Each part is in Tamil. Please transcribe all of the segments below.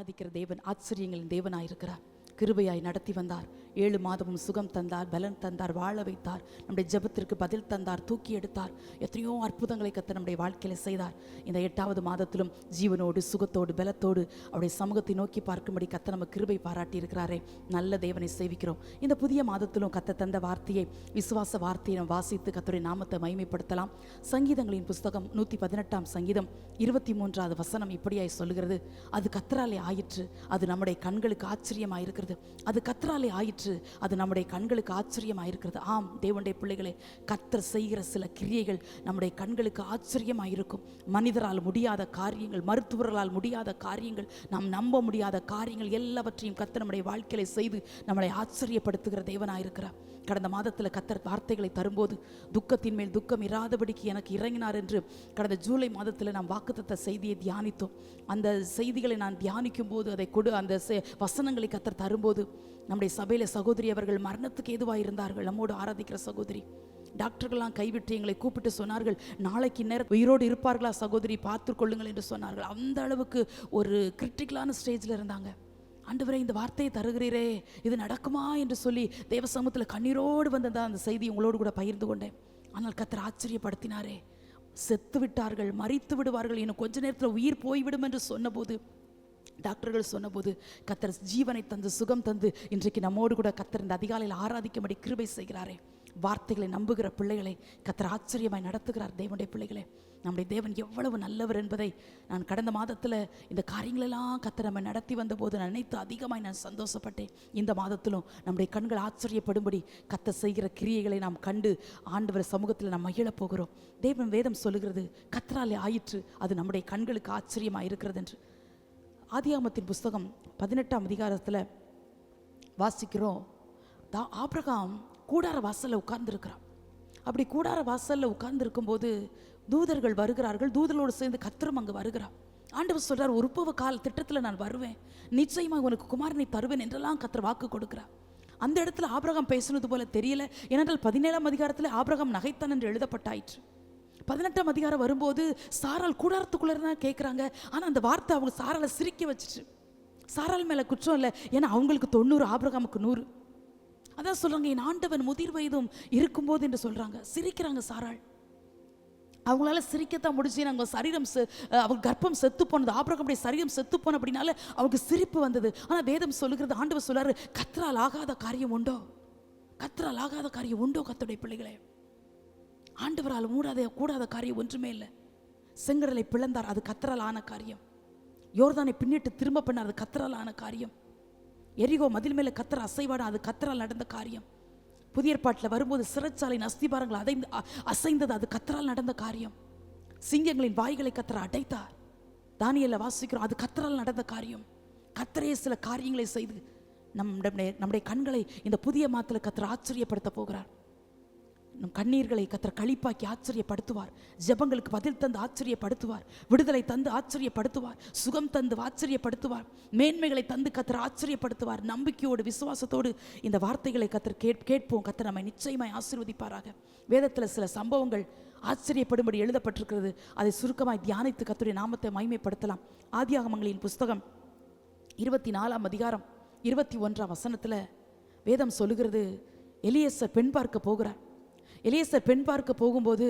ஆராதிக்கிற தேவன் ஆச்சரியங்களின் தேவனாயிருக்கிறார். கிருபையாய் நடத்தி வந்தார். 7 மாதமும் சுகம் தந்தார், பலன் தந்தார், வாழ வைத்தார், நம்முடைய ஜெபத்திற்கு பதில் தந்தார், தூக்கி எடுத்தார். எத்தனையோ அற்புதங்களை கர்த்தர் நம்முடைய வாழ்க்கையில செய்தார். இந்த 8வது மாதத்திலும் ஜீவனோடு சுகத்தோடு பலத்தோடு அவருடைய சமூகத்தை நோக்கி பார்க்கும்படி கர்த்தர் நம்ம கிருபை பாராட்டி இருக்கிறாரே. நல்ல தேவனை சேவிக்கிறோம். இந்த புதிய மாதத்திலும் கர்த்தர் தந்த வார்த்தையை, விசுவாச வார்த்தையை நாம் வாசித்து கர்த்தருடைய நாமத்தை மகிமைப்படுத்தலாம். சங்கீதங்களின் புஸ்தகம் 118ஆம் சங்கீதம் 23வது வசனம் இப்படியாய் சொல்லுகிறது, அது கர்த்தராலே ஆயிற்று, அது நம்முடைய கண்களுக்கு ஆச்சரியமாயிருக்கிறது. அது கர்த்தராலே ஆயிற்று, அது நம்முடைய கண்களுக்கு ஆச்சரியமாயிருக்கிறது. ஆம் தேவனுடைய பிள்ளைகளே, கர்த்தர் செய்கிற சில கிரியைகள் நம்முடைய கண்களுக்கு ஆச்சரியமாயிருக்கும். மனிதரால் முடியாத காரியங்கள், மருத்துவர்களால் முடியாத காரியங்கள், நாம் நம்ப முடியாத காரியங்கள் எல்லாவற்றையும் கர்த்தர் நம்முடைய வாழ்க்கையில செய்து நம்மளை ஆச்சரியப்படுத்துகிற தேவனாயிருக்கிறார். கடந்த மாதத்தில் கர்த்தர் வார்த்தைகளை தரும்போது துக்கத்தின் மேல் துக்கம் இராதபடிக்கு எனக்கு இறங்கினார் என்று கடந்த ஜூலை மாதத்தில் நாம் வாக்குத்தத்த செய்தியை தியானித்தோம். அந்த செய்திகளை நான் தியானிக்கும் போது அந்த வசனங்களை கர்த்தர் தரும்போது நம்முடைய சபையில சகோதரி அவர்கள் மரணத்துக்கு ஏதுவாக இருந்தார்கள். நம்மோடு ஆராதிக்கிற சகோதரி டாக்டர்கள்லாம் கைவிட்டு எங்களை கூப்பிட்டு சொன்னார்கள், நாளைக்கு நேரம் உயிரோடு இருப்பார்களா சகோதரி, பார்த்து கொள்ளுங்கள் என்று சொன்னார்கள். அந்த அளவுக்கு ஒரு கிரிட்டிக்கலான ஸ்டேஜில் இருந்தாங்க. ஆண்டவரே, இந்த வார்த்தையை தருகிறீரே, இது நடக்குமா என்று சொல்லி தேவ சமூகத்தில் கண்ணீரோடு வந்த அந்த செய்தி உங்களோடு கூட பகிர்ந்து கொண்டேன். ஆனால் கர்த்தர் ஆச்சரியப்படுத்தினாரே. செத்து விட்டார்கள், மரித்து விடுவார்கள், இன்னும் கொஞ்ச நேரத்தில் உயிர் போய்விடும் என்று சொன்னபோது, டாக்டர்கள் சொன்னபோது கர்த்தர் ஜீவனை தந்து சுகம் தந்து இன்றைக்கு நம்மோடு கூட கர்த்தர் இந்த அதிகாலையில் ஆராதிக்கும்படி கிருபை செய்கிறாரே. வார்த்தைகளை நம்புகிற பிள்ளைகளை கர்த்தர் ஆச்சரியமாய் நடத்துகிறார். தேவனுடைய பிள்ளைகளே, நம்முடைய தேவன் எவ்வளவு நல்லவர் என்பதை நான் கடந்த மாதத்தில் இந்த காரியங்களெல்லாம் கர்த்தர் நம்ம நடத்தி வந்தபோது நினைத்து அதிகமாய் நான் சந்தோஷப்பட்டேன். இந்த மாதத்திலும் நம்முடைய கண்கள் ஆச்சரியப்படும்படி கர்த்தர் செய்கிற கிரியைகளை நாம் கண்டு ஆண்டவர் சமூகத்தில் நாம் மகிழப் போகிறோம். தேவன் வேதம் சொல்லுகிறது, கர்த்தராலே ஆயிற்று, அது நம்முடைய கண்களுக்கு ஆச்சரியமாக இருக்கிறது என்று. ஆதியாகமத்தின் புஸ்தகம் 18ஆம் அதிகாரத்தில் வாசிக்கிறோம், ஆபிரகாம் கூடார வாசலில் உட்கார்ந்துருக்கிறான். அப்படி கூடார வாசலில் உட்கார்ந்து போது தூதர்கள் வருகிறார்கள். தூதர்களோடு சேர்ந்து கர்த்தரும் அங்கே வருகிறார். ஆண்டவர் சொல்றார், ஒரு உற்பவ கால திட்டத்தில் நான் வருவேன், நிச்சயமாக உனக்கு குமாரனை தருவேன் என்றெல்லாம் கர்த்தர் வாக்கு கொடுக்கிறார். அந்த இடத்துல ஆபிரகாம் பேசுனது போல தெரியல. ஏனென்றால் 17ஆம் அதிகாரத்தில் ஆபிரகாம் நகைத்தான் என்று எழுதப்பட்டாயிற்று. 18ஆம் அதிகாரம் வரும்போது சாரால் கூடாரத்துக்குள்ளே தான் கேட்குறாங்க. ஆனால் அந்த வார்த்தை அவங்க சாராலை சிரிக்க வச்சிச்சு. சாரால் மேலே குற்றம் இல்லை, ஏன்னா அவங்களுக்கு 90, ஆபிரகாமுக்கு 100. அதான் சொல்றாங்க, என் ஆண்டவன் முதிர் வயதும் இருக்கும்போது என்று சொல்றாங்க. சிரிக்கிறாங்க சாராள். அவங்களால சிரிக்கத்தான் முடிச்சு. நாங்கள் சரீரம் அவங்க கர்ப்பம் செத்து போனது, ஆபிரகாமுடைய சரீரம் செத்து போன அப்படின்னால அவங்களுக்கு சிரிப்பு வந்தது. ஆனால் வேதம் சொல்லுகிறது, ஆண்டவர் சொல்றாரு, கர்த்தரால் ஆகாத காரியம் உண்டோ? கர்த்தரால் ஆகாத காரியம் உண்டோ? கர்த்தருடைய பிள்ளைகளே, ஆண்டவரால் கூடாத காரியம் ஒன்றுமே இல்லை. செங்கடலை பிளந்தார், அது கர்த்தரால் ஆன காரியம். யோர்தானை பின்னிட்டு திரும்ப பண்ணார், அது கர்த்தரால் ஆன காரியம். எரிகோ மதில் மேலே கர்த்தர் அசைவாட, அது கர்த்தரால் நடந்த காரியம். புதிய ஏற்பாட்டில் வரும்போது சிறைச்சாலையின் அஸ்திபாரங்கள் அசைந்தது, அது கர்த்தரால் நடந்த காரியம். சிங்கங்களின் வாய்களை கர்த்தர் அடைத்தார். தானியேலில் வாசிக்கிறோம், அது கர்த்தரால் நடந்த காரியம். கர்த்தரே சில காரியங்களை செய்து நம்முடைய கண்களை இந்த புதிய மாதத்தில் கர்த்தர் ஆச்சரியப்படுத்த போகிறார். நம் கண்ணீர்களை கர்த்தர் களிப்பாக்கி ஆச்சரியப்படுத்துவார். ஜெபங்களுக்கு பதில் தந்து ஆச்சரியப்படுத்துவார். விடுதலை தந்து ஆச்சரியப்படுத்துவார். சுகம் தந்து ஆச்சரியப்படுத்துவார். மேன்மைகளை தந்து கர்த்தர் ஆச்சரியப்படுத்துவார். நம்பிக்கையோடு விசுவாசத்தோடு இந்த வார்த்தைகளை கர்த்தர் கேட்போம். கர்த்தர் நம்மை நிச்சயமாய் ஆசீர்வதிப்பாராக. வேதத்தில் சில சம்பவங்கள் ஆச்சரியப்படும்படி எழுதப்பட்டிருக்கிறது. அதை சுருக்கமாய் தியானித்து கர்த்தருடைய நாமத்தை மகிமைப்படுத்தலாம். ஆதியாகமங்களின் புஸ்தகம் 24ஆம் அதிகாரம் 21ஆம் வசனத்தில் வேதம் சொல்லுகிறது, எலியேசர் பெண் பார்க்க போகிறார். எலியேசர் பெண் பார்க்க போகும்போது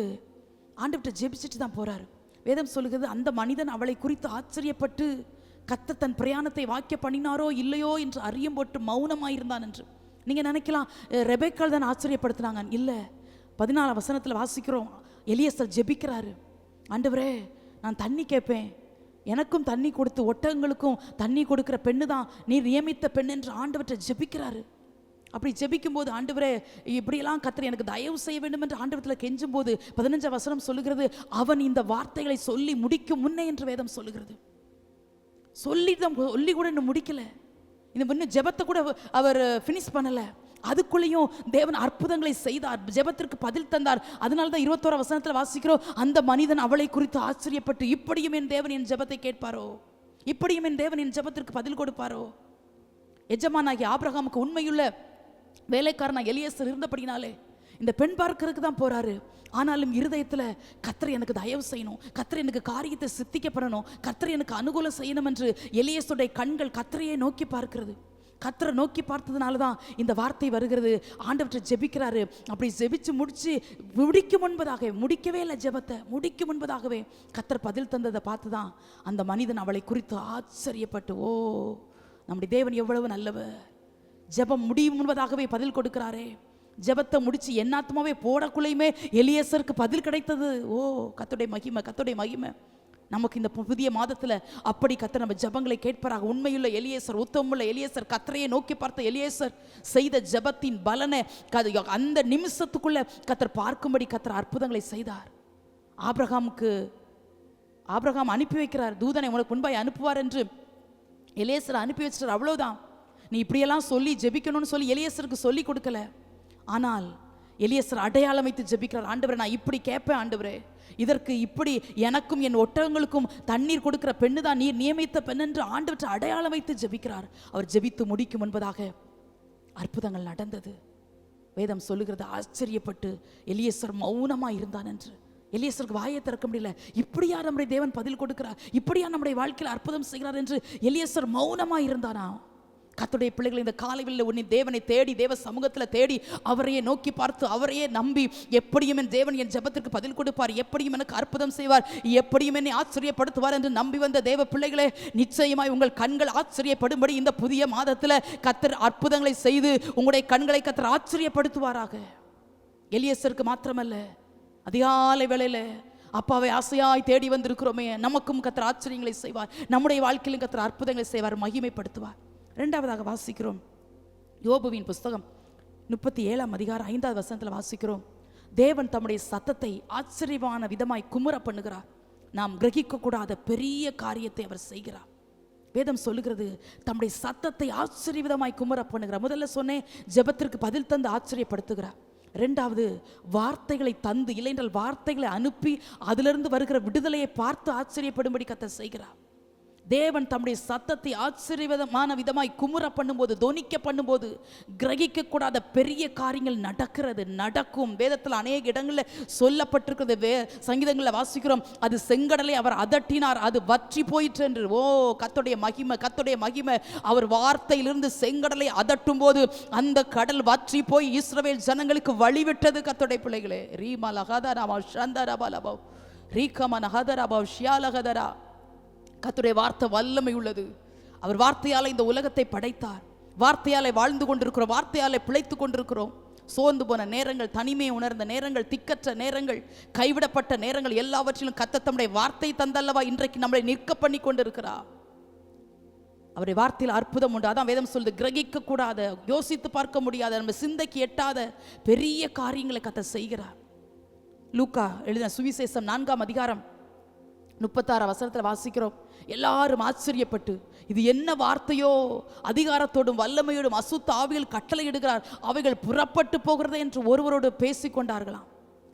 ஆண்டவர்கிட்ட ஜெபிச்சுட்டு தான் போறாரு. வேதம் சொல்லுகிறது, அந்த மனிதன் அவளை குறித்து ஆச்சரியப்பட்டு கர்த்தர் தன் பிரயாணத்தை வாக்கிய பண்ணினாரோ இல்லையோ என்று அறியும் போட்டு மௌனமாயிருந்தான் என்று. நீங்க நினைக்கலாம், ரெபெக்காள் தான் ஆச்சரியப்படுத்தினாங்க. இல்லை, 14ஆம் வசனத்தில் வாசிக்கிறோம், எலியேசர் ஜெபிக்கிறாரு, ஆண்டவரே நான் தண்ணி கேட்பேன், எனக்கும் தண்ணி கொடுத்து ஒட்டகங்களுக்கும் தண்ணி கொடுக்கிற பெண்ணு தான் நீர் நியமித்த பெண் என்று ஆண்டவர்கிட்ட ஜெபிக்கிறாரு. அப்படி ஜெபிக்கும் போது, ஆண்டவரே இப்படியெல்லாம் கர்த்தர் எனக்கு தயவு செய்ய வேண்டும் என்று ஆண்டவரத்தில் கெஞ்சும் போது 15ஆம் வசனம் சொல்லுகிறது, அவன் இந்த வார்த்தைகளை சொல்லி முடிக்கும் முன்னே என்று வேதம் சொல்லுகிறது. சொல்லி கூட இன்னும் முடிக்கல, இன்னும் ஜெபத்தை கூட அவர் ஃபினிஷ் பண்ணல. அதுக்குள்ளேயும் தேவன் அற்புதங்களை செய்தார், ஜெபத்திற்கு பதில் தந்தார். அதனால தான் 21ஆம் வசனத்தில் வாசிக்கிறோம், அந்த மனிதன் அவளை குறித்து ஆச்சரியப்பட்டு, இப்படியும் என் தேவன் என் ஜெபத்தை கேட்பாரோ, இப்படியும் என் தேவன் என் ஜெபத்திற்கு பதில் கொடுப்பாரோ. எஜமானாகிய ஆபிரகாமுக்கு உண்மையுள்ள வேலைக்காரனா எலியேசர் இருந்தபடினாலே இந்த பெண் பார்க்கறதுக்கு தான் போறாரு. ஆனாலும் இருதயத்துல கர்த்தர் எனக்கு தயவு செய்யணும், கர்த்தர் எனக்கு காரியத்தை சித்திக்கப்படணும், கர்த்தர் எனக்கு அனுகூலம் செய்யணும் என்று எலியாசுடைய கண்கள் கர்த்தரையே நோக்கி பார்க்கிறது. கர்த்தரை நோக்கி பார்த்ததுனால தான் இந்த வார்த்தை வருகிறது. ஆண்டவற்றை ஜெபிக்கிறாரு. அப்படி ஜெபிச்சு முடிக்கவே இல்லை ஜெபத்தை, முடிக்கும் முன்பதாகவே கர்த்தர் பதில் தந்ததை பார்த்து தான் அந்த மனிதன் அவளை குறித்து ஆச்சரியப்பட்டு, ஓ நம்முடைய தேவன் எவ்வளவு நல்லவர், ஜெபம் முடியும் முன்பதாகவே பதில் கொடுக்கிறாரே. ஜெபத்தை முடிச்சு என்னாத்மாவே போடக்குள்ளையுமே எலியாசருக்கு பதில் கிடைத்தது. ஓ கர்த்தருடைய மகிமை, கர்த்தருடைய மகிமை. நமக்கு இந்த புதிய மாதத்துல அப்படி கர்த்தர் நம்ம ஜெபங்களை கேட்பாராக. உண்மையுள்ள எலியாசர், உத்தமமுள்ள எலியாசர், கர்த்தரையே நோக்கி பார்த்த எலியாசர் செய்த ஜெபத்தின் பலனை அந்த நிமிஷத்துக்குள்ள கர்த்தர் பார்க்கும்படி கர்த்தர் அற்புதங்களை செய்தார். ஆபிரகாம் அனுப்பி வைக்கிறார், தூதனை உனக்கு முன்பாய் அனுப்புவார் என்று எலியாசரை அனுப்பி வச்சிட்டார். அவ்வளவுதான். நீ இப்படியெல்லாம் சொல்லி ஜெபிக்கணும்னு சொல்லி எலியாசருக்கு சொல்லி கொடுக்கல. ஆனால் எலியாசர் அடையாளம் வைத்து ஜெபிக்கிறார். ஆண்டவரே நான் இப்படி கேட்பேன், ஆண்டவரே இதற்கு இப்படி எனக்கும் என் ஒட்டகங்களுக்கும் தண்ணீர் கொடுக்கிற பெண்ணு தான் நீர் நியமித்த பெண் என்று ஆண்டவற்றை அடையாளம் வைத்து ஜெபிக்கிறார். அவர் ஜெபித்து முடிக்கும் முன்பதாக அற்புதங்கள் நடந்தது. வேதம் சொல்லுகிறது, ஆச்சரியப்பட்டு எலியாசர் மௌனமா இருந்தான் என்று. எலியாசருக்கு வாயை திறக்க முடியல. இப்படியா நம்முடைய தேவன் பதில் கொடுக்கிறார், இப்படியா நம்முடைய வாழ்க்கையில் அற்புதம் செய்கிறார் என்று எலியாசர் மௌனமா இருந்தானா? கர்த்தருடைய பிள்ளைகள் இந்த காலையில் உன்னை தேவனை தேடி, தேவ சமூகத்தில் தேடி, அவரையே நோக்கி பார்த்து, அவரையே நம்பி, எப்படியும் என் தேவன் என் ஜெபத்திற்கு பதில் கொடுப்பார், எப்படியும் எனக்கு அற்புதம் செய்வார், எப்படியும் என்னை ஆச்சரியப்படுத்துவார் என்று நம்பி வந்த தேவ பிள்ளைகளே, நிச்சயமாய் உங்கள் கண்கள் ஆச்சரியப்படும்படி இந்த புதிய மாதத்தில் கர்த்தர் அற்புதங்களை செய்து உங்களுடைய கண்களை கர்த்தர் ஆச்சரியப்படுத்துவாராக. எலியாசருக்கு மாத்திரமல்ல, அதிகாலை வேளையில அப்பாவை ஆசையாய் தேடி வந்திருக்கிறோமே, நமக்கும் கர்த்தர் ஆச்சரியங்களை செய்வார், நம்முடைய வாழ்க்கையிலும் கர்த்தர் அற்புதங்களை செய்வார், மகிமைப்படுத்துவார். இரண்டாவதாக வாசிக்கிறோம், யோபுவின் புஸ்தகம் 37ஆம் அதிகாரம் 5வது வசனத்தில் வாசிக்கிறோம், தேவன் தம்முடைய சத்தத்தை ஆச்சரியமான விதமாய் குமுற பண்ணுகிறார், நாம் கிரகிக்க கூடாத பெரிய காரியத்தை அவர் செய்கிறார். வேதம் சொல்லுகிறது, தம்முடைய சத்தத்தை ஆச்சரிய விதமாய் குமுற பண்ணுகிறார். முதல்ல சொன்னேன், ஜெபத்திற்கு பதில் தந்து ஆச்சரியப்படுத்துகிறார். இரண்டாவது, வார்த்தைகளை தந்து, இல்லைன்றால் வார்த்தைகளை அனுப்பி அதிலிருந்து வருகிற விடுதலையை பார்த்து ஆச்சரியப்படும்படி கர்த்தர் செய்கிறார். தேவன் தம்முடைய சத்தத்தை ஆச்சரியமான விதமாய் குமுற பண்ணும்போது, தொனிக்க பண்ணும்போது, கிரகிக்க கூடாத பெரிய காரியங்கள் நடக்கும். வேதத்தில் அநேக இடங்களில் சொல்லப்பட்டிருக்கிறது. சங்கீதங்களில் வாசிக்கிறோம், அது செங்கடலை அவர் அதட்டினார், அது வற்றி போயிற்று என்று. ஓ கர்த்தருடைய மகிமை, கர்த்தருடைய மகிமை. அவர் வார்த்தையிலிருந்து செங்கடலை அதட்டும் போது அந்த கடல் வற்றி போய் இஸ்ரவேல் ஜனங்களுக்கு வழிவிட்டது. கர்த்தருடைய பிள்ளைகளே, ரீமா லகதரா ஷந்தரபலப ரீகம நகதரப ஷியாலகதரா. கர்த்தருடைய வார்த்தை வல்லமை உள்ளது. அவர் வார்த்தையால் இந்த உலகத்தை படைத்தார். வார்த்தையாலே வாழ்ந்து கொண்டிருக்கிறோம், வார்த்தையாலே பிழைத்து கொண்டிருக்கிறோம். சோர்ந்து போன நேரங்கள், தனிமையை உணர்ந்த நேரங்கள், திக்கற்ற நேரங்கள், கைவிடப்பட்ட நேரங்கள் எல்லாவற்றிலும் கர்த்தர் தம்முடைய வார்த்தை தந்தல்லவா இன்றைக்கு நம்மளை நிற்க பண்ணி கொண்டிருக்கிறார். அவருடைய வார்த்தையில் அற்புதம் உண்டு. அதான் வேதம் சொல்லுது, கிரகிக்க கூடாத, யோசித்து பார்க்க முடியாத, நம்ம சிந்தைக்கு எட்டாத பெரிய காரியங்களை கர்த்தர் செய்கிறார். லூக்கா எழுதின சுவிசேஷம் 4ஆம் அதிகாரம் 36 வசனத்தில் வாசிக்கிறோம், எல்லாரும் ஆச்சரியப்பட்டு, இது என்ன வார்த்தையோ, அதிகாரத்தோடும் வல்லமையோடும் அசுத்த ஆவிகள் கட்டளையிடுகிறார், அவைகள் புறப்பட்டு போகிறது என்று ஒருவரோடு பேசிக்கொண்டார்களாம்.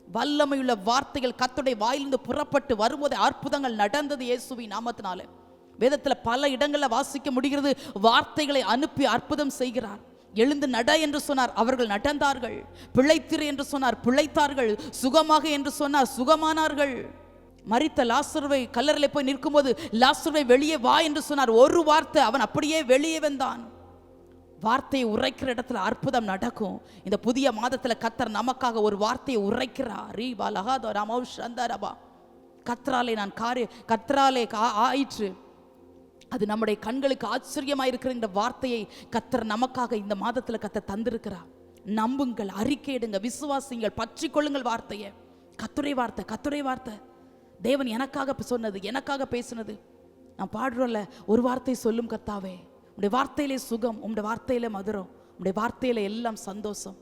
வல்லமையுள்ள வார்த்தைகள் கர்த்தருடைய வாயிலிருந்து புறப்பட்டு வரும்போது அற்புதங்கள் நடந்தது இயேசுவின் நாமத்தினால. வேதத்தில் பல இடங்களில் வாசிக்க முடிகிறது, வார்த்தைகளை அனுப்பி அற்புதம் செய்கிறார். எழுந்து நட என்று சொன்னார், அவர்கள் நடந்தார்கள். பிழைத்திரு என்று சொன்னார், பிழைத்தார்கள். சுகமாக என்று சொன்னார், சுகமானார்கள். மரித்த லாசருவை கல்லறையில் போய் நிற்கும்போது லாசருவை வெளியே வா என்று சொன்னார், ஒரு வார்த்தை, அவன் அப்படியே வெளியே வந்தான். வார்த்தையை உரைக்கிற இடத்துல அற்புதம் நடக்கும். இந்த புதிய மாதத்தில் கர்த்தர் நமக்காக ஒரு வார்த்தையை உரைக்கிறார். கர்த்தராலே நான் கர்த்தராலே ஆயிற்று. அது நம்முடைய கண்களுக்கு ஆச்சரியமாக இருக்கிற இந்த வார்த்தையை கர்த்தர் நமக்காக இந்த மாதத்தில் கர்த்தர் தந்திருக்கிறார். நம்புங்கள், அறிக்கையிடுங்க, விசுவாசிங்கள், பற்றி கொள்ளுங்கள் வார்த்தையை. கர்த்தருடைய வார்த்தை, கர்த்தருடைய வார்த்தை. தேவன் எனக்காக சொன்னது, எனக்காக பேசினது. நான் பாடுறோம்ல, ஒரு வார்த்தை சொல்லும் கர்த்தாவே, உடைய வார்த்தையிலே சுகம், உடைய வார்த்தையிலே மதுரம், உடைய வார்த்தையில எல்லாம் சந்தோஷம்,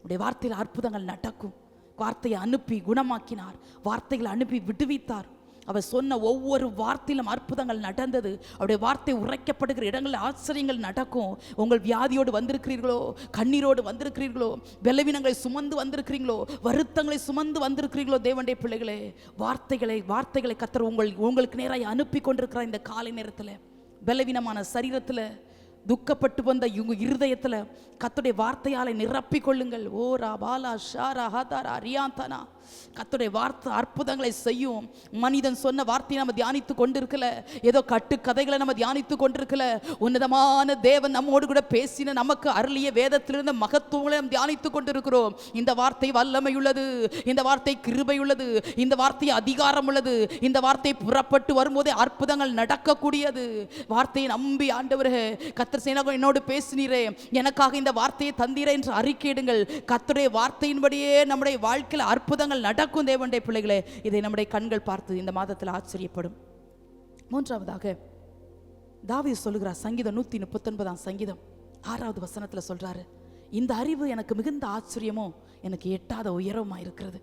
உடைய வார்த்தையில் அற்புதங்கள் நடக்கும். வார்த்தையை அனுப்பி குணமாக்கினார், வார்த்தைகளை அனுப்பி விடுவித்தார். அவர் சொன்ன ஒவ்வொரு வார்த்தையிலும் அற்புதங்கள் நடந்தது. அவருடைய வார்த்தை உரைக்கப்படுகிற இடங்களில் ஆச்சரியங்கள் நடக்கும். உங்கள் வியாதியோடு வந்திருக்கிறீர்களோ, கண்ணீரோடு வந்திருக்கிறீர்களோ, பலவீனங்களை சுமந்து வந்திருக்கிறீங்களோ, வருத்தங்களை சுமந்து வந்திருக்கிறீர்களோ, தேவனுடைய பிள்ளைகளே, வார்த்தைகளை கர்த்தர் உங்களுக்கு நேராக அனுப்பி கொண்டிருக்கிறார். இந்த காலை நேரத்தில் பலவீனமான சரீரத்தில் துக்கப்பட்டு வந்த இவங்க இருதயத்துல கர்த்தருடைய வார்த்தையாலே நிரப்பிக் கொள்ளுங்கள். ஓ ராபாலா ஷாரா ஹதாரா ரியாந்தனா. கர்த்தருடைய வார்த்தை அற்புதங்களை செய்யும். மனிதன் சொன்ன வார்த்தையை நம்ம தியானித்து கொண்டிருக்கல, ஏதோ கட்டு கதைகளை நம்ம தியானித்து கொண்டிருக்கல. உன்னதமான தேவன் நம்மோடு கூட பேசின நமக்கு அருளிய வேதத்திலிருந்து மகத்துவங்களை நம்ம தியானித்து கொண்டிருக்கிறோம். இந்த வார்த்தை வல்லமை உள்ளது, இந்த வார்த்தை கிருபை உள்ளது, இந்த வார்த்தை அதிகாரம் உள்ளது, இந்த வார்த்தை புறப்பட்டு வரும்போதே அற்புதங்கள் நடக்கக்கூடியது. வார்த்தையை நம்பி ஆண்டவரே கர்த்தர் சேனாக என்னோடு பேசினீரே, எனக்காக இந்த வார்த்தையை தந்தீரே என்று அறிக்கையிடுங்கள். கர்த்தருடைய வார்த்தையின்படியே நம்முடைய வாழ்க்கையில் அற்புதங்கள் நடக்கும். தேவனுடைய பிள்ளைகளே, இதை நம்முடைய கண்கள் பார்த்து இந்த மாதத்தில் ஆச்சரியப்படும். மூன்றாவதாக தாவீது சொல்லுகிறார், சங்கீதம் 139 சங்கீதம் 6வது வசனத்தில் சொல்றாரு, இந்த அறிவு எனக்கு மிகுந்த ஆச்சரியமோ எனக்கு எட்டாத உயரமா இருக்கிறது.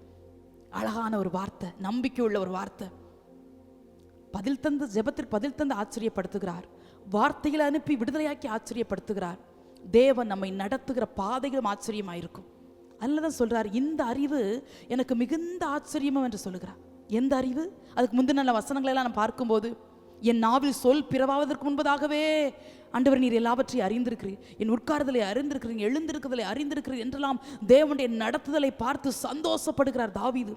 அழகான ஒரு வார்த்தை, நம்பிக்கை உள்ள ஒரு வார்த்தை. பதில் தந்து ஜெபத்திற்கு பதில் தந்து ஆச்சரியப்படுத்துகிறார், வார்த்தைகளை அனுப்பி விடுதலையாக்கி ஆச்சரியப்படுத்துகிறார். தேவன் நம்மை நடத்துகிற பாதைகளும் ஆச்சரியமாயிருக்கும். அல்லதான் சொல்றார், இந்த அறிவு எனக்கு மிகுந்த ஆச்சரியமும் என்று சொல்லுகிறார். எந்த அறிவு? அதுக்கு முந்தின நல்ல வசனங்களை எல்லாம் நான் பார்க்கும்போது, என் நாவில் சொல் பிறவாவதற்கு முன்பதாகவே ஆண்டவர் நீர் எல்லாவற்றையும் அறிந்திருக்கிறீர், என் உட்கார்தலை அறிந்திருக்கிறீர், எழுந்திருக்கிறதை அறிந்திருக்கிறீர் என்றெல்லாம் தேவனுடைய நடத்துதலை பார்த்து சந்தோஷப்படுகிறார் தாவீது.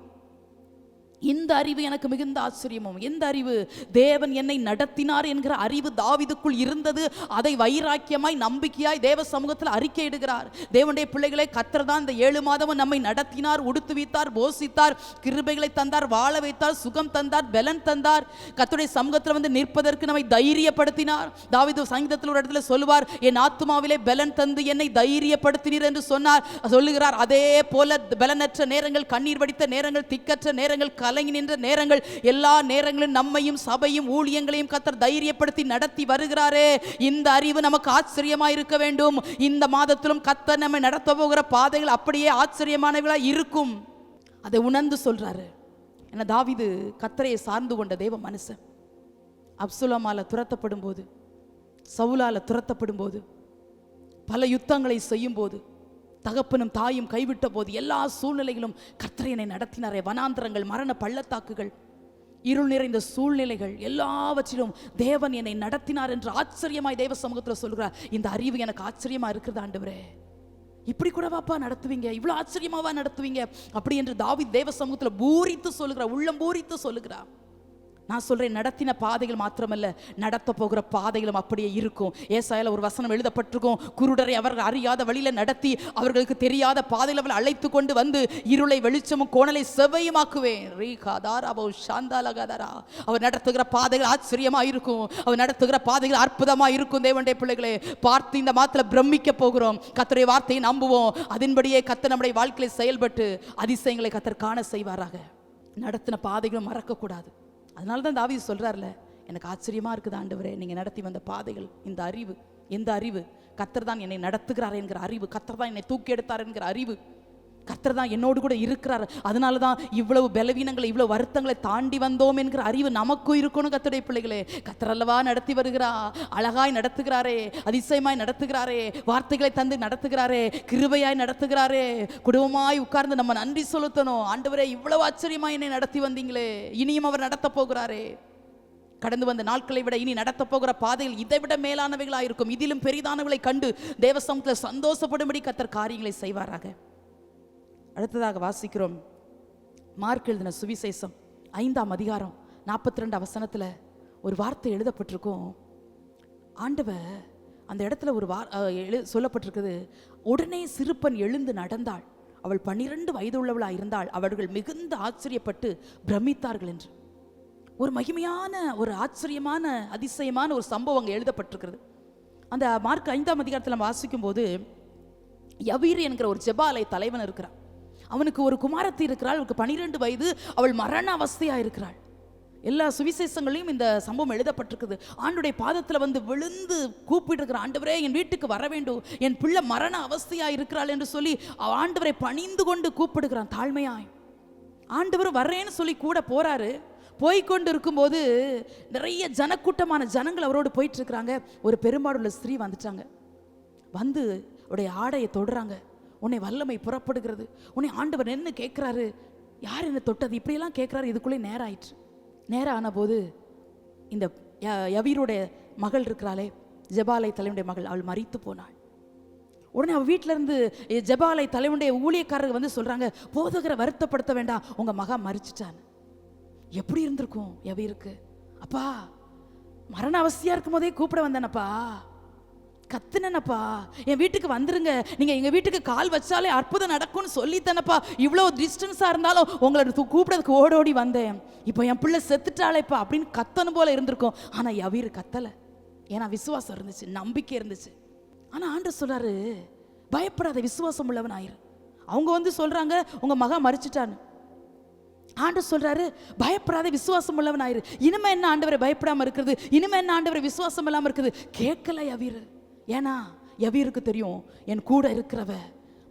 இந்த அறிவு எனக்கு மிகுந்த ஆச்சரியமும். எந்த அறிவு? தேவன் என்னை நடத்தினார் என்கிற அறிவு தாவீதுக்குள் இருந்தது. அதை வைராக்கியமாய் நம்பிக்கையாய் தேவ சமூகத்தில் அறிக்கையிடுகிறார். தேவனுடைய பிள்ளைகளை, கர்த்தர் தான் இந்த 7 மாதமும் நம்மை நடத்தினார், உடுத்துவித்தார், போஷித்தார், கிருபைகளை தந்தார், வாழ வைத்தார், சுகம் தந்தார், பலன் தந்தார். கர்த்தருடைய சமூகத்தில் வந்து நிற்பதற்கு நம்மை தைரியப்படுத்தினார். தாவீது சங்கீதத்தில் ஒரு இடத்துல சொல்லுவார், என் ஆத்துமாவிலே பலன் தந்து என்னை தைரியப்படுத்தினீர் என்று சொன்னார், சொல்லுகிறார். அதே போல பலனற்ற நேரங்கள், கண்ணீர் வடித்த நேரங்கள், திக்கற்ற நேரங்கள், கலங்கி நின்ற நேரங்கள், எல்லா நேரங்களிலும் நம்மையும் சபையும் ஊழியங்களையும் கர்த்தர் தைரியப்படுத்தி நடத்தி வருகிறாரே. இந்த அறிவு நமக்கு ஆச்சரியமாக இருக்க வேண்டும். இந்த மாதத்திலும் கர்த்தர் நம்மை நடத்த போகிற பாதைகள் அப்படியே ஆச்சரியமானவர்களா இருக்கும். அதை உணர்ந்து சொல்றாரு. ஏன்னா தாவீது கர்த்தரையை சார்ந்து கொண்ட தேவ மனுஷன். அப்சலோமால துரத்தப்படும் போது, சவுலால துரத்தப்படும் போது, பல யுத்தங்களை செய்யும் போது, தகப்பனும் தாயும் கைவிட்ட போது, எல்லா சூழ்நிலைகளும் கர்த்தர் என்னை நடத்தினாரே. வனாந்தரங்கள், மரண பள்ளத்தாக்குகள், இருள் நிறைந்த சூழ்நிலைகள் எல்லாவற்றிலும் தேவன் என்னை நடத்தினார் என்று ஆச்சரியமாய் தேவ சமூகத்தில் சொல்கிறார். இந்த அறிவு எனக்கு ஆச்சரியமா இருக்கிறது ஆண்டவரே. இப்படி கூட வாப்பா நடத்துவீங்க, இவ்வளவு ஆச்சரியமாவா நடத்துவீங்க அப்படி என்று தாவீது தேவ சமூகத்தில் பூரித்து சொல்லுகிறார், உள்ளம் பூரித்து சொல்லுகிறார். நான் சொல்றேன், நடத்தின பாதைகள் மாத்திரமல்ல, நடத்த போகிற பாதைகளும் அப்படியே இருக்கும். ஏசாயால ஒரு வசனம் எழுதப்பட்டிருக்கும், குருடரை அவர்கள் அறியாத வழியில நடத்தி அவர்களுக்கு தெரியாத பாதையில் அவர்கள் அழைத்து கொண்டு வந்து இருளை வெளிச்சமும் கோணலை செவ்வையுமாக்குவேன். அவர் நடத்துகிற பாதைகள் ஆச்சரியமா இருக்கும், அவர் நடத்துகிற பாதைகள் அற்புதமா இருக்கும். தேவனுடைய பிள்ளைகளே, பார்த்து இந்த மாதத்துல பிரமிக்க போகிறோம். கர்த்தருடைய வார்த்தையை நம்புவோம், அதன்படியே கர்த்தர் நம்முடைய வாழ்க்கையை செயல்பட்டு அதிசயங்களை கர்த்தர் காண செய்வாராக. நடத்தின பாதைகளும் மறக்கக்கூடாது. அதனால தான் தாவீது சொல்றாருல, எனக்கு ஆச்சரியமா இருக்குது ஆண்டவரே, நீங்க நடத்தி வந்த பாதைகள். இந்த அறிவு, எந்த அறிவு? கர்த்தர் தான் என்னை நடத்துகிறார் என்கிற அறிவு, கர்த்தர் தான் என்னை தூக்கி எடுத்தார் என்கிற அறிவு, கர்த்தர் தான் என்னோடு கூட இருக்கிறார், அதனால தான் இவ்வளவு பலவீனங்களை, இவ்வளவு வருத்தங்களை தாண்டி வந்தோம் என்கிற அறிவு நமக்கும் இருக்கணும். கர்த்தருடைய பிள்ளைகளே, கர்த்தர் அல்லவா நடத்தி வருகிறா, அழகாய் நடத்துகிறாரே, அதிசயமாய் நடத்துகிறாரே, வார்த்தைகளை தந்து நடத்துகிறாரே, கிருபையாய் நடத்துகிறாரே. குடும்பமாய் உட்கார்ந்து நம்ம நன்றி செலுத்தணும். ஆண்டவரே, இவ்வளவு ஆச்சரியமாய் என்னை நடத்தி வந்தீங்களே, இனியும் அவர் நடத்த போகிறாரே. கடந்து வந்த நாட்களை விட இனி நடத்த போகிற பாதையில் இதை விட மேலானவைகளாக இருக்கும். இதிலும் பெரிதானவர்களை கண்டு தேவ சமூகத்தில் சந்தோஷப்படும்படி கர்த்தர் காரியங்களை செய்வாராக. அடுத்ததாக வாசிக்கிறோம், மார்க் எழுதின சுவிசேஷம் 5ஆம் அதிகாரம் 42 வசனத்தில் ஒரு வார்த்தை எழுதப்பட்டிருக்கும். ஆண்டவர் அந்த இடத்துல ஒரு சொல்லப்பட்டிருக்குது, உடனே சிறுப்பன் எழுந்து நடந்தாள், அவள் 12 வயது உள்ளவளாக இருந்தாள், அவர்கள் மிகுந்த ஆச்சரியப்பட்டு பிரமித்தார்கள் என்று. ஒரு மகிமையான, ஒரு ஆச்சரியமான, அதிசயமான ஒரு சம்பவம் அங்கே எழுதப்பட்டிருக்கிறது. அந்த மார்க் 5ஆம் அதிகாரத்தில் வாசிக்கும் போது, யவீர் என்கிற ஒரு ஜெபாலய தலைவன் இருக்கிறான். அவனுக்கு ஒரு குமாரத்தி இருக்கிறாள், அவளுக்கு 12 வயது, அவள் மரண அவஸ்தையா இருக்கிறாள். எல்லா சுவிசேஷங்களையும் இந்த சம்பவம் எழுதப்பட்டிருக்குது. ஆண்டுடைய பாதத்தில் வந்து விழுந்து கூப்பிட்டு இருக்கிற, ஆண்டவரே என் வீட்டுக்கு வர வேண்டும், என் பிள்ளை மரண அவஸ்தையா இருக்கிறாள் என்று சொல்லி ஆண்டவரை பணிந்து கொண்டு கூப்பிடுகிறான் தாழ்மையாய். ஆண்டவர் வர்றேன்னு சொல்லி கூட போறாரு. போய்கொண்டு இருக்கும்போது நிறைய ஜனக்கூட்டமான ஜனங்கள் அவரோடு போயிட்டு இருக்கிறாங்க. ஒரு பெரும்பாடுள்ள ஸ்திரீ வந்துட்டாங்க, வந்து உடைய ஆடையை தொடுறாங்க. உன்னை வல்லமை புறப்படுகிறது, உன்னை ஆண்டவர் என்ன கேட்கிறாரு, யார் என்ன தொட்டது, இப்படியெல்லாம் கேட்கிறாரு. இதுக்குள்ளே நேரம் ஆயிற்று. நேரம் ஆன போது இந்த யவீருடைய மகள் இருக்கிறாளே, ஜெபாலை தலைவனுடைய மகள், அவள் மரித்து போனாள். உடனே அவள் வீட்டில இருந்து ஜெபாலை தலைவனுடைய ஊழியக்காரர்கள் வந்து சொல்றாங்க, போதகரை வருத்தப்படுத்த வேண்டாம், உங்க மகா மரிச்சிட்டான்னு. எப்படி இருந்திருக்கும் எவையிருக்கு? அப்பா, மரண அவஸ்தையா இருக்கும் போதே கூப்பிட வந்தேனப்பா, கத்துனப்பா, என் வீட்டுக்கு வந்துருங்க, நீங்க எங்க வீட்டுக்கு கால் வச்சாலே அற்புதம் நடக்கும்னு சொல்லித்தனப்பா, இவ்வளோ டிஸ்டன்ஸா இருந்தாலும் உங்களை கூப்பிடறதுக்கு ஓடோடி வந்தேன், இப்போ என் பிள்ளை செத்துட்டாளேப்பா அப்படின்னு கத்தணும் போல இருந்திருக்கும். ஆனா யவீரு கத்தலை, ஏன்னா விசுவாசம் இருந்துச்சு, நம்பிக்கை இருந்துச்சு. ஆனா ஆண்டவர் சொல்றாரு, பயப்படாத, விசுவாசம் உள்ளவன் ஆயிரு. அவங்க வந்து சொல்றாங்க உங்க மகா மரிச்சிட்டான்னு. ஆண்டவர் சொல்றாரு, பயப்படாத, விசுவாசம் உள்ளவன் ஆயிரு. இனிமே என்ன ஆண்டவரை பயப்படாம இருக்குது, இனிமே என்ன ஆண்டவரை விசுவாசம் இல்லாம இருக்குது? கேட்கல யவீரு. ஏன்னா யவீருக்கு தெரியும், என் கூட இருக்கிறவர்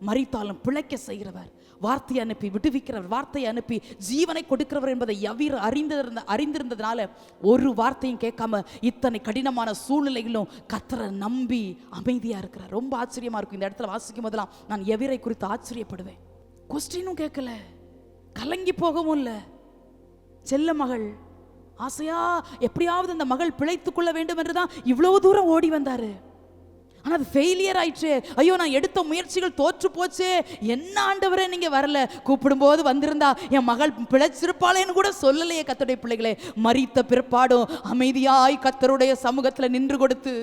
மரித்தாலும் பிழைக்க செய்கிறவர், வார்த்தையை அனுப்பி விடுவிக்கிறவர், வார்த்தையை அனுப்பி ஜீவனை கொடுக்கிறவர் என்பதை யவீர் அறிந்திருந்ததுனால ஒரு வார்த்தையும் கேட்காம இத்தனை கடினமான சூழ்நிலைகளும் கர்த்தரை நம்பி அமைதியா இருக்கிறார். ரொம்ப ஆச்சரியமா இருக்கும். இந்த இடத்துல வாசிக்கும் போதெல்லாம் நான் யவீரை குறித்து ஆச்சரியப்படுவேன். கொஸ்டினும் கேட்கல, கலங்கி போகவும் இல்லை. செல்ல மகள், ஆசையா எப்படியாவது அந்த மகள் பிழைத்துக் கொள்ள வேண்டும் என்றுதான் இவ்வளவு தூரம் ஓடி வந்தாரு. ஆனா அது ஃபெயிலியர் ஆயிடுச்சு. ஐயோ, நான் எடுத்த முயற்சிகள் தோற்று போச்சு, என்ன ஆண்டவரே நீங்க வரல, கூப்பிடும்போது வந்திருந்தா என் மகள் பிழைச்சிருப்பாளேன்னு கூட சொல்லலையே. கர்த்தருடைய பிள்ளைகளே, மரித்த பிற்பாடும் அமைதியாய் கர்த்தருடைய சமூகத்துல நின்று கொடுத்து,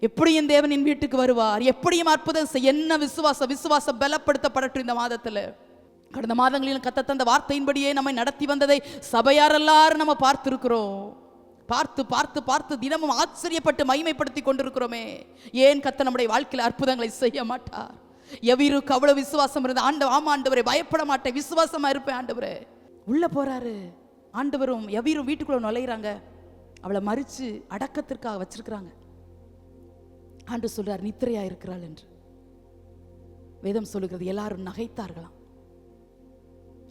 எப்படியும் தேவனின் வீட்டுக்கு வருவார், எப்படியும் அற்புதம் செய்ய, என்ன விசுவாசம் பலப்படுத்தப்படட்டும். இந்த மாதத்துல, கடந்த மாதங்களில் கர்த்தர் தந்த வார்த்தையின்படியே நம்மை நடத்தி வந்ததை சபையார் எல்லாரும் நம்ம பார்த்திருக்கிறோம். பார்த்து தினமும் ஆச்சரியப்பட்டு மகிமைப்படுத்தி கொண்டிருக்கிறோமே. ஏன் கர்த்தர் நம்முடைய வாழ்க்கையில் அற்புதங்களை செய்ய மாட்டார்? யவீருக்கு அவ்வளவு விசுவாசம் இருந்த ஆண்டவரே, பயப்பட மாட்டேன், விசுவாசமா இருப்பேன் ஆண்டவரே. உள்ள போறாரு ஆண்டவரும் யவீரும், வீட்டுக்குள்ள நுழையிறாங்க. அவளை மறிச்சு அடக்கத்திற்காக வச்சிருக்கிறாங்க. ஆண்டவர் சொல்றார், நித்திரையா இருக்கிறாள் என்று. வேதம் சொல்லுகிறது, எல்லாரும் நகைத்தார்களாம்.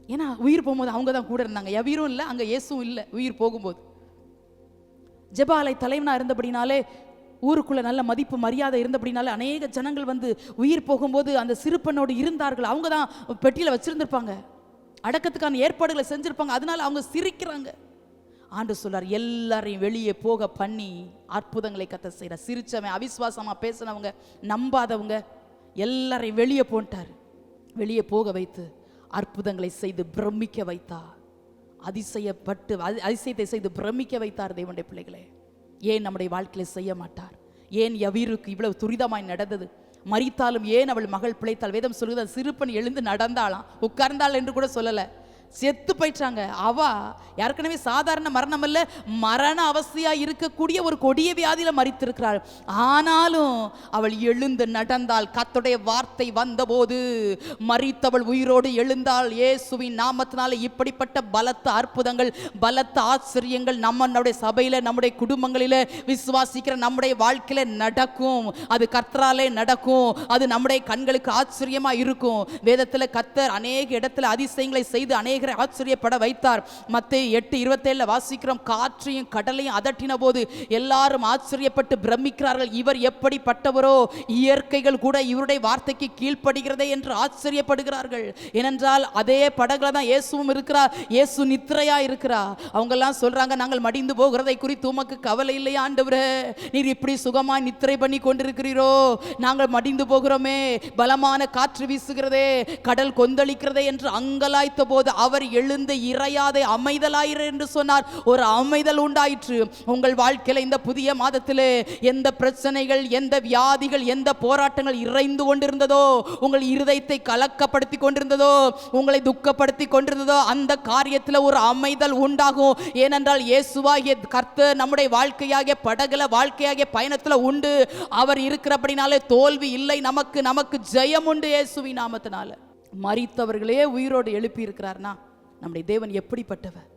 ஏன்னா உயிர் போகும்போது அவங்க தான் கூட இருந்தாங்க. யவீரும் இல்லை, அங்க இயேசுவும் இல்லை. உயிர் போகும்போது ஜெபாலை தலைவனா இருந்தபடினாலே, ஊருக்குள்ள நல்ல மதிப்பு மரியாதை இருந்தபடினாலே அநேக ஜனங்கள் வந்து உயிர் போகும்போது அந்த சிறுப்பனோடு இருந்தார்கள். அவங்க தான் பெட்டியில வச்சிருந்திருப்பாங்க, அடக்கத்துக்கான ஏற்பாடுகளை செஞ்சிருப்பாங்க. அதனால அவங்க சிரிக்கிறாங்க. ஆண்டவர் சொல்றார், எல்லாரையும் வெளியே போக பண்ணி அற்புதங்களை கர்த்தர் செய்யற. சிரிச்சவன், அவிசுவாசமா பேசினவங்க, நம்பாதவங்க எல்லாரையும் வெளியே போட்டார். வெளியே போக வைத்து அற்புதங்களை செய்து பிரமிக்க வைத்தார். அதிசயத்தை செய்து பிரமிக்க வைத்தார். தேவனுடைய பிள்ளைகளே, ஏன் நம்முடைய வாழ்க்கையில செய்ய மாட்டார்? ஏன் யவீருக்கு இவ்வளவு துரிதமாய் நடந்தது? மரித்தாலும் ஏன் அவள் மகள் பிழைத்தாள்? வேதம் சொல்லுது, சிறுப்பன் எழுந்து நடந்தாளாம், உட்கார்ந்தாள் என்று கூட சொல்லல, செத்து போயிட்டாங்க. அவ ஏற்கனவே சாதாரண மரணம் அல்ல, மரண அவஸ்தையா இருக்கக்கூடிய ஒரு கொடிய வியாதியில மரித்திருக்கிறாள். ஆனாலும் அவள் எழுந்து நடந்தாள். கர்த்தருடைய வார்த்தை வந்தபோது மரித்தவள் உயிரோடு எழுந்தாள். இயேசுவின் நாமத்தினால இப்படிப்பட்ட பலத்த அற்புதங்கள், பலத்த ஆச்சரியங்கள் நம்முடைய சபையில, நம்முடைய குடும்பங்களில, விசுவாசிக்கிற நம்முடைய வாழ்க்கையில நடக்கும். அது கர்த்தராலே நடக்கும். அது நம்முடைய கண்களுக்கு ஆச்சரியமா இருக்கும். வேதத்துல கர்த்தர் அநேக இடத்துல அதிசயங்களை செய்து அநேக ஆச்சரியப்பட வைத்தார். மத்தேயு 8:27 வாசிக்கிறோம், காற்றையும் கடலையும் அதட்டின போது எல்லாரும் ஆச்சரியப்பட்டு பிரமிக்கிறார்கள். இவர் எப்படிப்பட்டவரோ, இயற்கைகள் கூட இவருடைய வார்த்தைக்கு கீழ்ப்படுகிறதே என்று ஆச்சரியப்படுகிறார்கள். ஏனென்றால் அதே படகுல தான் இயேசுவும் இருக்கிறார். இயேசு நித்திரையா இருக்கிறார். அவங்க எல்லாம் சொல்றாங்க, நாங்கள் மடிந்து போகிறதை குறித்து உமக்கு கவலை இல்லையா ஆண்டவரே? நீர் இப்படி சுகமாய் நித்திரை பண்ணி கொண்டிருக்கிறீரோ, நாங்கள் மடிந்து போகிறோமே, பலமான காற்று வீசுகிறதே, கடல் கொந்தளிக்கிறதே என்று அங்கலாய்த்த போது அவர் எழுந்து இறையாதே அமைதலாயிரு என்று சொன்னார். ஒரு அமைதல் உண்டாயிற்று. உங்கள் வாழ்க்கையில இந்த புதிய மாதத்திலே எந்த பிரச்சனைகள், எந்த வியாதிகள், எந்த போராட்டங்கள் இறைந்து கொண்டிருந்ததோ, உங்கள் இருதயத்தை கலக்கப்படுத்தி கொண்டிருந்ததோ, உங்களை துக்கப்படுத்தி கொண்டிருந்ததோ, அந்த காரியத்தில் ஒரு அமைதல் உண்டாகும். ஏனென்றால் இயேசுவாகிய கர்த்தர் நம்முடைய வாழ்க்கையாகிய படகுல, வாழ்க்கையாகிய பயணத்துல உண்டு. அவர் இருக்கிறபடினாலே தோல்வி இல்லை. நமக்கு ஜெயம் உண்டு இயேசுவின் நாமத்தினால. மரித்தவர்களே உயிரோடு எழுப்பி இருக்கிறார்னா நம்முடைய தேவன் எப்படிப்பட்டவர்?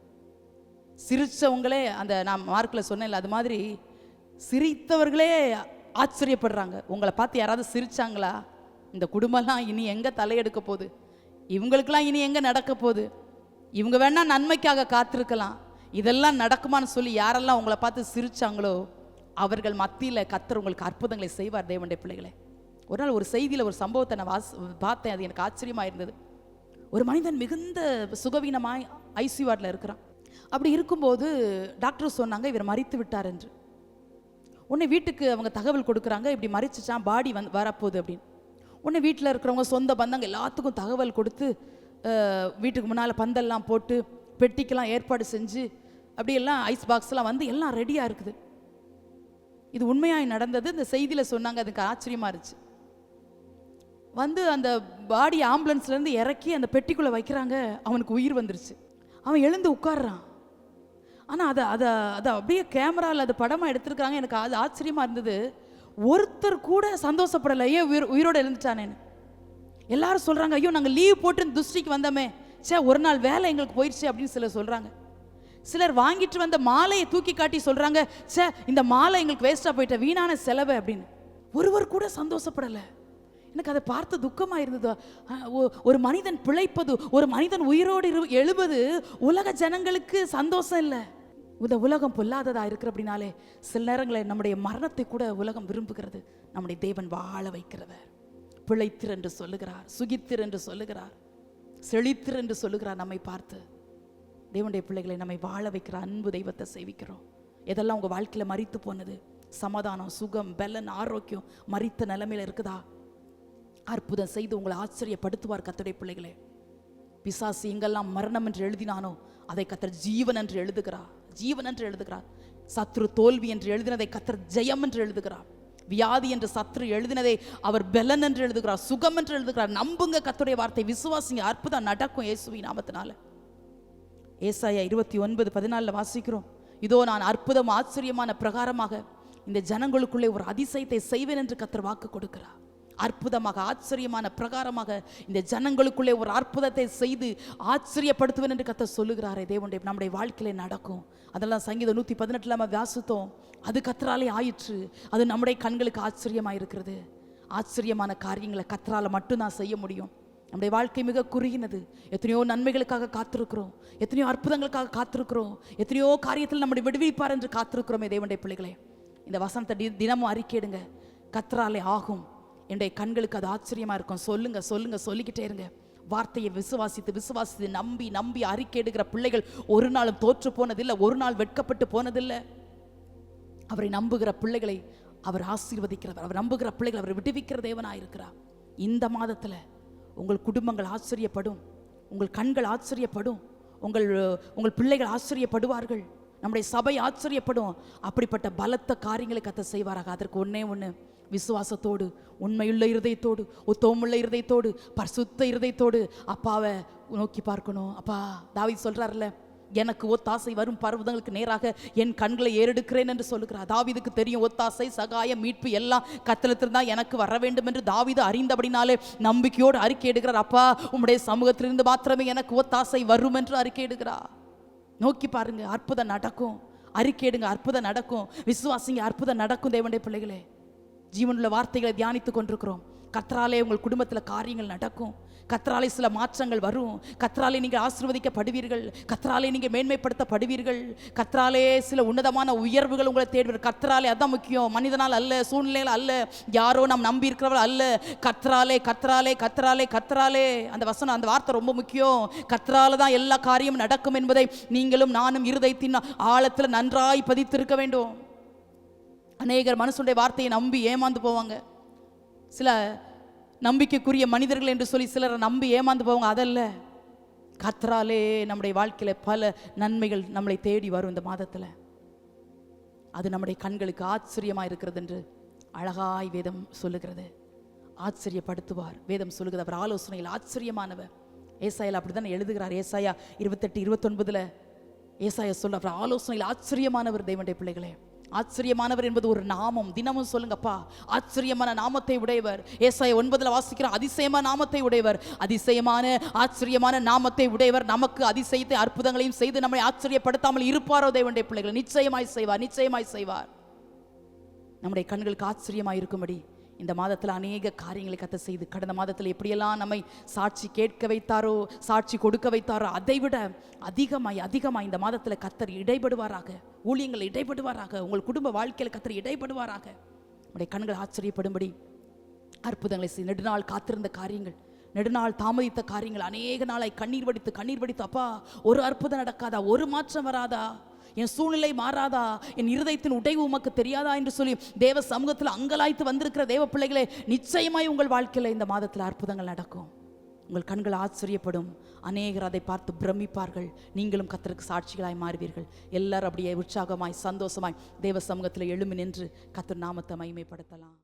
சிரிச்சவங்களே, அந்த நான் மார்க்கில் சொன்னேன்ல, அது மாதிரி சிரித்தவர்களே ஆச்சரியப்படுறாங்க. உங்களை பார்த்து யாராவது சிரிச்சாங்களா? இந்த குடும்பம்லாம் இனி எங்க தலையெடுக்க போகுது, இவங்களுக்கெல்லாம் இனி எங்க நடக்க போகுது, இவங்க வேணா நன்மைக்காக காத்திருக்கலாம், இதெல்லாம் நடக்குமான்னு சொல்லி யாரெல்லாம் உங்களை பார்த்து சிரிச்சாங்களோ அவர்கள் மத்தியில் கர்த்தர் உங்களுக்கு அற்புதங்களை செய்வார். தேவனுடைய பிள்ளைகளே, ஒரு நாள் ஒரு செய்தியில் ஒரு சம்பவத்தை நான் பார்த்தேன். அது எனக்கு ஆச்சரியமாக இருந்தது. ஒரு மனிதன் மிகுந்த சுகவீனமாய் ஐசியூ வார்டில் இருக்கிறான். அப்படி இருக்கும்போது டாக்டர் சொன்னாங்க, இவர் மரித்து விட்டார் என்று. உடனே வீட்டுக்கு அவங்க தகவல் கொடுக்குறாங்க, இப்படி மறிச்சிச்சான், பாடி வரப்போகுது அப்படின்னு. உடனே வீட்டில் இருக்கிறவங்க சொந்த பந்தங்க எல்லாத்துக்கும் தகவல் கொடுத்து வீட்டுக்கு முன்னால் பந்தல்லாம் போட்டு பெட்டிக்கெல்லாம் ஏற்பாடு செஞ்சு அப்படியெல்லாம் ஐஸ் பாக்ஸ்லாம் வந்து எல்லாம் ரெடியாக இருக்குது. இது உண்மையாக நடந்தது. இந்த செய்தியில் சொன்னாங்க, அதுக்கு ஆச்சரியமாக இருந்துச்சு. வந்து அந்த பாடி ஆம்புலன்ஸ்லேருந்து இறக்கி அந்த பெட்டிக்குள்ளே வைக்கிறாங்க. அவனுக்கு உயிர் வந்துருச்சு. அவன் எழுந்து உட்கார்றான். ஆனால் அதை அப்படியே கேமராவில் அது படமாக எடுத்துருக்காங்க. எனக்கு அது ஆச்சரியமாக இருந்தது. ஒருத்தர் கூட சந்தோஷப்படலை, ஏன் உயிரோடு இருந்துட்டானேன்னு. எல்லாரும் சொல்கிறாங்க, ஐயோ நாங்கள் லீவ் போட்டு இந்த துஷ்டிக்கு வந்தோமே, சே ஒரு நாள் வேலை எங்களுக்கு போயிடுச்சு அப்படின்னு சிலர் சொல்கிறாங்க. சிலர் வாங்கிட்டு வந்த மாலையை தூக்கி காட்டி சொல்கிறாங்க, சே இந்த மாலை எங்களுக்கு வேஸ்ட்டாக போயிட்ட, வீணான செலவு அப்படின்னு. ஒருவர் கூட சந்தோஷப்படலை. எனக்கு அதை பார்த்து துக்கமாக இருந்தது. ஒரு மனிதன் பிழைப்பது, ஒரு மனிதன் உயிரோடு எழுவது உலக ஜனங்களுக்கு சந்தோஷம் இல்லை. இந்த உலகம் பொல்லாததாக இருக்கிற அப்படின்னாலே சில நேரங்களில் நம்முடைய மரணத்தை கூட உலகம் விரும்புகிறது. நம்முடைய தேவன் வாழ வைக்கிறவர். பிழைத்திரு என்று சொல்லுகிறார், சுகித்திரு என்று சொல்லுகிறார், செழித்திரு என்று சொல்லுகிறார். நம்மை பார்த்து தேவனுடைய பிள்ளைகளை நம்மை வாழ வைக்கிற அன்பு தெய்வத்தை சேவிக்கிறோம். எதெல்லாம் உங்கள் வாழ்க்கையில் மரித்து போனது, சமாதானம், சுகம், பலன், ஆரோக்கியம் மரித்த நிலைமையில் இருக்குதா? அற்புதம் செய்து உங்களை ஆச்சரியப்படுத்துவார் கர்த்தருடைய பிள்ளைகளே. பிசாசு எங்கெல்லாம் மரணம் என்று எழுதினானோ அதை கர்த்தர் ஜீவன் என்று எழுதுகிறார், ஜீவன் என்று எழுதுகிறார். சத்ரு தோல்வி என்று எழுதினதை கர்த்தர் ஜெயம் என்று எழுதுகிறார். வியாதி என்று சத்ரு எழுதினதை அவர் பலன் என்று எழுதுகிறார், சுகம் என்று எழுதுகிறார். நம்புங்க கர்த்தருடைய வார்த்தை, விசுவாசிங்க, அற்புதம் நடக்கும் இயேசுவின் நாமத்தினால. ஏசாயா 29:14 வாசிக்கிறோம், இதோ நான் அற்புதம் ஆச்சரியமான பிரகாரமாக இந்த ஜனங்களுக்குள்ளே ஒரு அதிசயத்தை செய்வேன் என்று கர்த்தர் வாக்கு கொடுக்கிறார். அற்புதமாக ஆச்சரியமான பிரகாரமாக இந்த ஜனங்களுக்குள்ளே ஒரு அற்புதத்தை செய்து ஆச்சரியப்படுத்துவேன் என்று கர்த்தர் சொல்லுகிறாரே. தேவனுடைய நம்முடைய வாழ்க்கையிலே நடக்கும். அதெல்லாம் சங்கீதம் 118 நம்ம வாசித்தோம். அது கர்த்தராலே ஆயிற்று. அது நம்முடைய கண்களுக்கு ஆச்சரியமாக இருக்கிறது. ஆச்சரியமான காரியங்களை கர்த்தரால மட்டும்தான் செய்ய முடியும். நம்முடைய வாழ்க்கை மிக குறுகினது. எத்தனையோ நன்மைகளுக்காக காத்திருக்கிறோம், எத்தனையோ அற்புதங்களுக்காக காத்திருக்கிறோம், எத்தனையோ காரியத்தில் நம்முடைய விடுவிப்பார் என்று காத்திருக்கிறோமே. தேவனுடைய பிள்ளைகளே, இந்த வசனத்தை தினமும் அறிக்கையிடுங்க. கர்த்தராலே ஆகும். என்னுடைய கண்களுக்கு அது ஆச்சரியமா இருக்கும். சொல்லுங்க சொல்லுங்க, சொல்லிக்கிட்டே இருங்க. வார்த்தையை விசுவாசித்து நம்பி நம்பி அறிக்கையிடுகிற பிள்ளைகள் ஒரு நாளும் தோற்று போனதில்லை, ஒரு நாள் வெட்கப்பட்டு போனதில்லை. அவரை நம்புகிற பிள்ளைகளை அவர் ஆசீர்வதிக்கிறவர். அவர் நம்புகிற பிள்ளைகள் அவர் விடுவிக்கிற தேவனாயிருக்கிறார். இந்த மாதத்தில் உங்கள் குடும்பங்கள் ஆச்சரியப்படும், உங்கள் கண்கள் ஆச்சரியப்படும், உங்கள் பிள்ளைகள் ஆச்சரியப்படுவார்கள், நம்முடைய சபை ஆச்சரியப்படும். அப்படிப்பட்ட பலத்த காரியங்களை கர்த்தர் செய்வாராக. அதற்கு ஒன்று, விசுவாசத்தோடு, உண்மையுள்ள இருதயத்தோடு, உத்தமமுள்ள இருதயத்தோடு, பரிசுத்த இருதயத்தோடு அப்பாவை நோக்கி பார்க்கணும். அப்பா, தாவீது சொல்றாருல்ல, எனக்கு ஒத்தாசை வரும் பர்வதங்களுக்கு நேராக என் கண்களை ஏறெடுக்கிறேன் என்று சொல்லுகிறார். தாவீதுக்கு தெரியும், ஒத்தாசை, சகாயம், மீட்பு எல்லாம் கர்த்தரிடத்திலிருந்து தான் எனக்கு வர வேண்டும் என்று தாவீது அறிந்தபடினாலே நம்பிக்கையோடு அறிக்கை எடுக்கிறார். அப்பா, உம்முடைய சமூகத்திலிருந்து மாத்திரமே எனக்கு ஒத்தாசை வரும் என்று அறிக்கை எடுக்கிறார். நோக்கி பாருங்க, அற்புதம் நடக்கும். அறிக்கையிடுங்க, அற்புதம் நடக்கும். விசுவாசிங்க, அற்புதம் நடக்கும். தேவனுடைய பிள்ளைகளே, ஜீவனுள்ள வார்த்தைகளை தியானித்துக் கொண்டிருக்கிறோம். கர்த்தராலே உங்கள் குடும்பத்தில் காரியங்கள் நடக்கும். கர்த்தராலே சில மாற்றங்கள் வரும். கர்த்தராலே நீங்கள் ஆசீர்வதிக்கப்படுவீர்கள். கர்த்தராலே நீங்கள் மேன்மைப்படுத்தப்படுவீர்கள். கர்த்தராலே சில உன்னதமான உயர்வுகள் உங்களை தேடுவீர்கள். கர்த்தராலே, அதான் முக்கியம். மனிதனால் அல்ல, சூழ்நிலையில் அல்ல, யாரோ நாம் நம்பி இருக்கிறவர்கள் அல்ல. கர்த்தராலே கர்த்தராலே கர்த்தராலே கர்த்தராலே. அந்த வசனம், அந்த வார்த்தை ரொம்ப முக்கியம். கர்த்தரால தான் எல்லா காரியமும் நடக்கும் என்பதை நீங்களும் நானும் இருதயத்தின் ஆழத்தில் நன்றாய் பதித்திருக்க வேண்டும். அநேகர் மனுஷனுடைய வார்த்தையை நம்பி ஏமாந்து போவாங்க. சில நம்பிக்கைக்குரிய மனிதர்கள் என்று சொல்லி சிலரை நம்பி ஏமாந்து போவாங்க. அதல்ல, கர்த்தராலே நம்முடைய வாழ்க்கையில் பல நன்மைகள் நம்மளை தேடி வரும். இந்த மாதத்தில் அது நம்முடைய கண்களுக்கு ஆச்சரியமாக இருக்கிறது என்று அழகாய் வேதம் சொல்லுகிறது. ஆச்சரியப்படுத்துவார். வேதம் சொல்லுகிறது, அவர் ஆலோசனையில் ஆச்சரியமானவர். ஏசாயால் அப்படி தானே எழுதுகிறார். ஏசாயா 28:29 ஏசாயா சொல்ல, அவர் ஆலோசனையில் ஆச்சரியமானவர். தேவனுடைய பிள்ளைகளே, ஆச்சரியமானவர் என்பது ஒரு நாமம். தினமும் சொல்லுங்கப்பா, ஆச்சரியமான நாமத்தை உடையவர். ஏசாயா 9 வாசிக்கிற அதிசயமான நாமத்தை உடையவர், அதிசயமான ஆச்சரியமான நாமத்தை உடையவர். நமக்கு அதிசயத்தை அற்புதங்களையும் செய்து நம்மை ஆச்சரியப்படுத்தாமல் இருப்பாரோ? தேவனுடைய பிள்ளைகள், நிச்சயமாய் செய்வார், நிச்சயமாய் செய்வார். நம்முடைய கண்களுக்கு ஆச்சரியமாய் இருக்கும்படி இந்த மாதத்தில் அநேக காரியங்களை கர்த்தர் செய்து, கடந்த மாதத்தில் எப்படியெல்லாம் நம்மை சாட்சி கேட்க வைத்தாரோ, சாட்சி கொடுக்க வைத்தாரோ, அதைவிட அதிகமாய் இந்த மாதத்தில் கர்த்தர் இடைபடுவாராக. ஊழியங்கள் இடைபடுவாராக. உங்கள் குடும்ப வாழ்க்கையில் கர்த்தர் இடைபடுவாராக. நம்முடைய கண்கள் ஆச்சரியப்படும்படி அற்புதங்களை செய்து, நெடுநாள் காத்திருந்த காரியங்கள், நெடுநாள் தாமதித்த காரியங்கள், அநேக நாளாய் கண்ணீர் வடித்து அப்பா, ஒரு அற்புதம் நடக்காதா, ஒரு மாற்றம் வராதா, என் சூழ்நிலை மாறாதா, என் இருதயத்தின் உடைவு உமக்கு தெரியாதா என்று சொல்லி தேவ சமூகத்தில் அங்கலாய்த்து வந்திருக்கிற தேவ பிள்ளைகளே, நிச்சயமாய் உங்கள் வாழ்க்கையில் இந்த மாதத்தில் அற்புதங்கள் நடக்கும். உங்கள் கண்கள் ஆச்சரியப்படும். அநேகர் அதை பார்த்து பிரமிப்பார்கள். நீங்களும் கர்த்தருக்கு சாட்சிகளாய் மாறுவீர்கள். எல்லாரும் அப்படியே உற்சாகமாய் சந்தோஷமாய் தேவ சமூகத்தில் எழும்பி நின்று கர்த்தர் நாமத்தை மகிமைப்படுத்தலாம்.